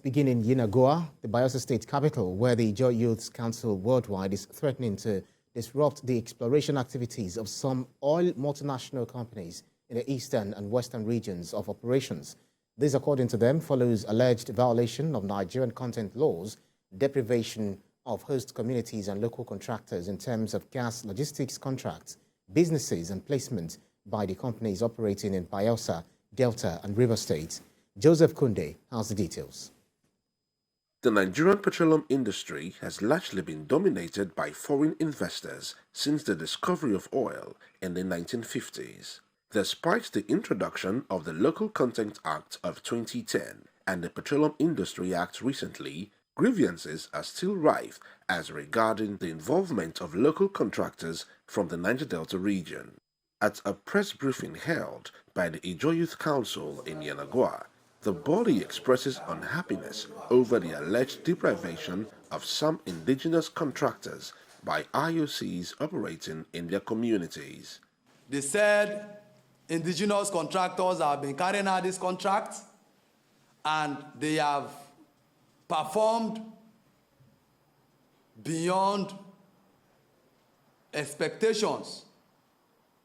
Begin in Yenagoa, the Bayelsa State capital, where the Joy Youth Council Worldwide is threatening to disrupt the exploration activities of some oil multinational companies in the eastern and western regions of operations. This, according to them, follows alleged violation of Nigerian content laws, deprivation of host communities and local contractors in terms of gas logistics contracts, businesses and placement by the companies operating in Bayelsa, Delta and River States. Joseph Kunde has the details. The Nigerian petroleum industry has largely been dominated by foreign investors since the discovery of oil in the 1950s. Despite the introduction of the Local Content Act of 2010 and the Petroleum Industry Act recently, grievances are still rife as regarding the involvement of local contractors from the Niger Delta region. At a press briefing held by the Ijo Youth Council in Yenagoa, the body expresses unhappiness over the alleged deprivation of some indigenous contractors by IOCs operating in their communities. They said indigenous contractors have been carrying out this contract and they have performed beyond expectations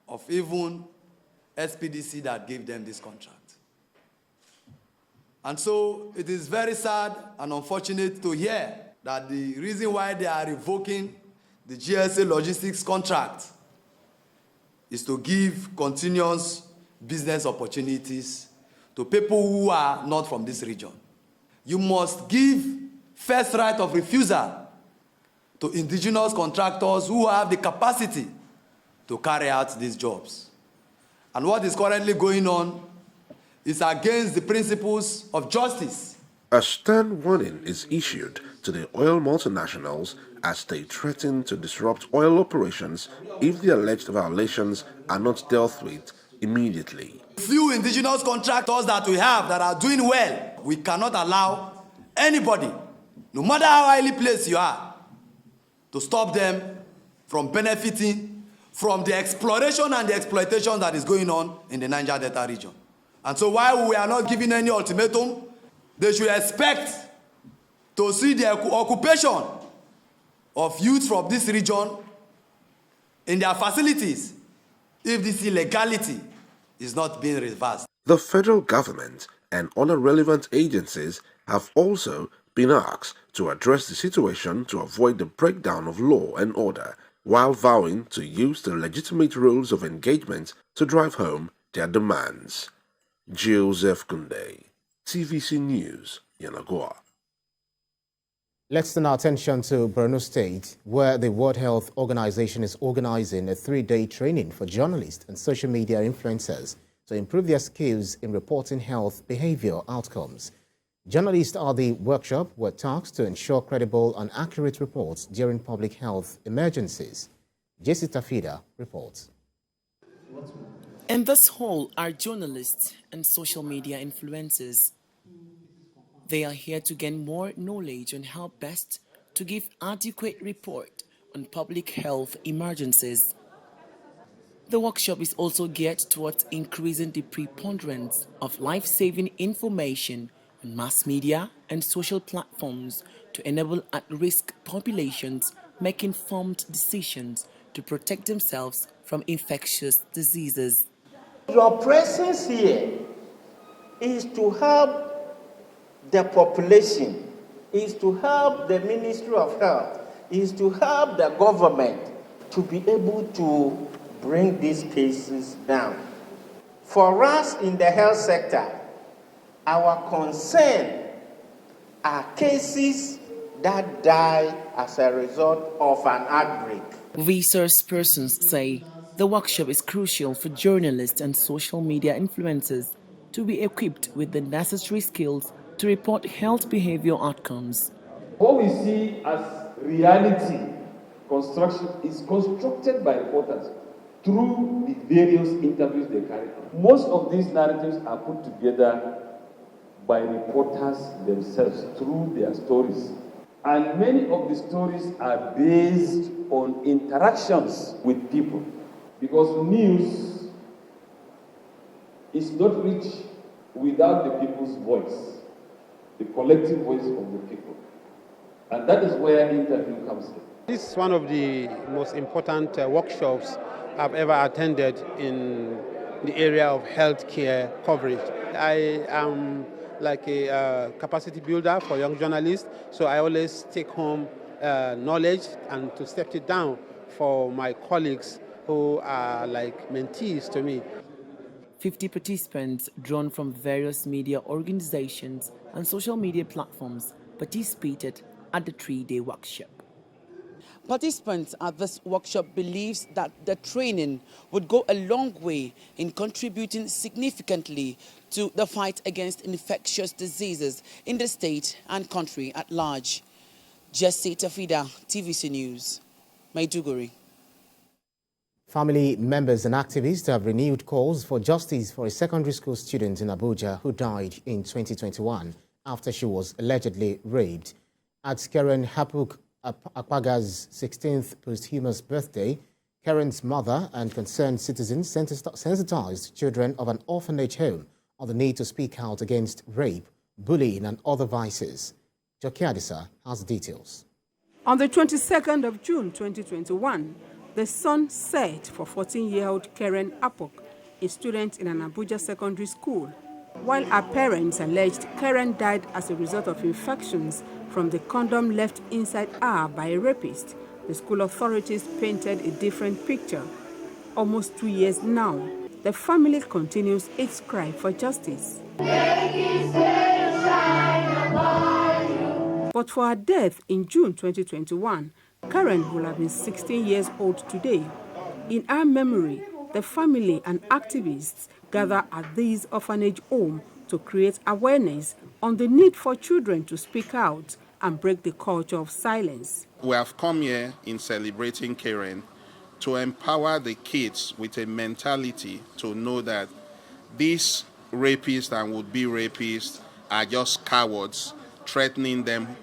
of even SPDC that gave them this contract. And so it is very sad and unfortunate to hear that the reason why they are revoking the GSA logistics contract is to give continuous business opportunities to people who are not from this region. You must give first right of refusal to indigenous contractors who have the capacity to carry out these jobs. And what is currently going on is against the principles of justice. A stern warning is issued to the oil multinationals as they threaten to disrupt oil operations if the alleged violations are not dealt with immediately. Few indigenous contractors that we have that are doing well, we cannot allow anybody, no matter how highly placed you are, to stop them from benefiting from the exploration and the exploitation that is going on in the Niger Delta region. And so while we are not giving any ultimatum, they should expect to see the occupation of youth from this region in their facilities if this illegality is not being reversed. The federal government and other relevant agencies have also been asked to address the situation to avoid the breakdown of law and order, while vowing to use the legitimate rules of engagement to drive home their demands. Joseph Kunde, TVC News, Yenagoa. Let's turn our attention to Borno State, where the World Health Organization is organizing a 3-day training for journalists and social media influencers to improve their skills in reporting health behavior outcomes. Journalists at the workshop were tasked to ensure credible and accurate reports during public health emergencies. Jesse Tafida reports. In this hall are journalists and social media influencers. They are here to gain more knowledge on how best to give adequate report on public health emergencies. The workshop is also geared towards increasing the preponderance of life-saving information on mass media and social platforms to enable at-risk populations make informed decisions to protect themselves from infectious diseases. Your presence here is to help the population, is to help the Ministry of Health, is to help the government to be able to bring these cases down. For us in the health sector, our concern are cases that die as a result of an outbreak. Resource persons say the workshop is crucial for journalists and social media influencers to be equipped with the necessary skills to report health behavior outcomes. What we see as reality construction is constructed by reporters through the various interviews they carry out. Most of these narratives are put together by reporters themselves through their stories. And many of the stories are based on interactions with people. Because news is not rich without the people's voice. the collective voice of the people. And that is where interview comes in. This is one of the most important workshops I've ever attended in the area of healthcare coverage. I am like a capacity builder for young journalists, so I always take home knowledge and to step it down for my colleagues who are like mentees to me. 50 participants drawn from various media organizations and social media platforms participated at the 3-day workshop. Participants at this workshop believes that the training would go a long way in contributing significantly to the fight against infectious diseases in the state and country at large. Jesse Tafida, TVC News, Maiduguri. Family members and activists have renewed calls for justice for a secondary school student in Abuja who died in 2021 after she was allegedly raped. At Karen Hapuk Akpaga's 16th posthumous birthday, Karen's mother and concerned citizens sensitized children of an orphanage home on the need to speak out against rape, bullying and other vices. Joki Adisa has details. On the 22nd of June 2021, the sun set for 14-year-old Karen Apok, a student in an Abuja secondary school. While her parents alleged Karen died as a result of infections from the condom left inside her by a rapist, the school authorities painted a different picture. Almost 2 years now, the family continues its cry for justice. But for her death in June 2021, Karen will have been 16 years old today. In her memory, the family and activists gather at this orphanage home to create awareness on the need for children to speak out and break the culture of silence. We have come here in celebrating Karen to empower the kids with a mentality to know that these rapists and would-be rapists are just cowards, threatening them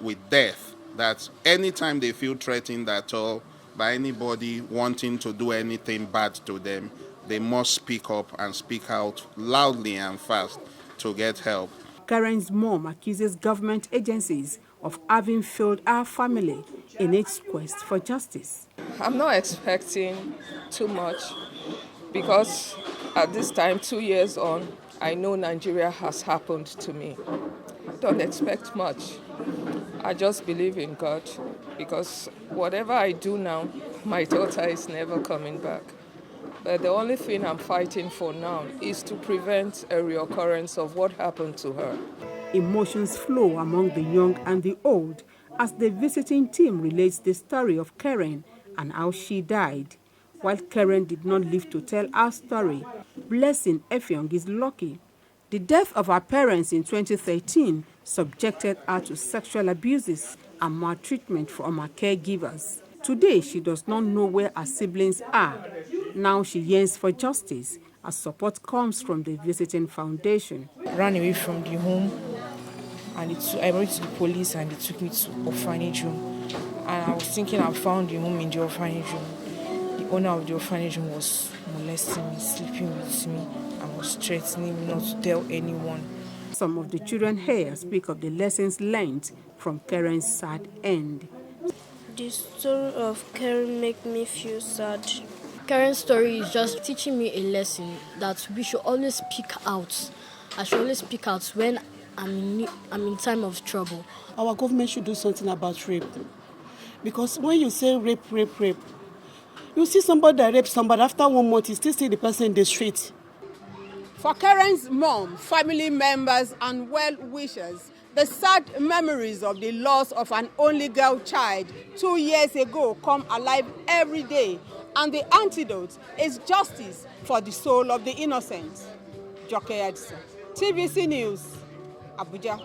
with death. That anytime they feel threatened at all by anybody wanting to do anything bad to them, they must speak up and speak out loudly and fast to get help. Karen's mom accuses government agencies of having failed our family in its quest for justice. I'm not expecting too much because at this time, 2 years on, I know Nigeria has happened to me. I don't expect much. I just believe in God because whatever I do now, my daughter is never coming back. But the only thing I'm fighting for now is to prevent a reoccurrence of what happened to her. Emotions flow among the young and the old as the visiting team relates the story of Karen and how she died. While Karen did not live to tell her story, Blessing Effiong is lucky. The death of her parents in 2013 subjected her to sexual abuses and maltreatment from her caregivers. Today, she does not know where her siblings are. Now she yearns for justice as support comes from the visiting foundation. I ran away from the home and I went to the police and they took me to orphanage home. And I was thinking I found the home in the orphanage home. The owner of the orphanage home was molesting me, sleeping with me, and was threatening me not to tell anyone. Some of the children here speak of the lessons learned from Karen's sad end. The story of Karen makes me feel sad. Karen's story is just teaching me a lesson that we should always speak out. I should always speak out when I'm in time of trouble. Our government should do something about rape. Because when you say rape, you see somebody that rapes somebody, after 1 month, you still see the person in the street. For Karen's mom, family members and well-wishers, the sad memories of the loss of an only girl child 2 years ago come alive every day, and the antidote is justice for the soul of the innocent. Joke Adisa, TVC News, Abuja.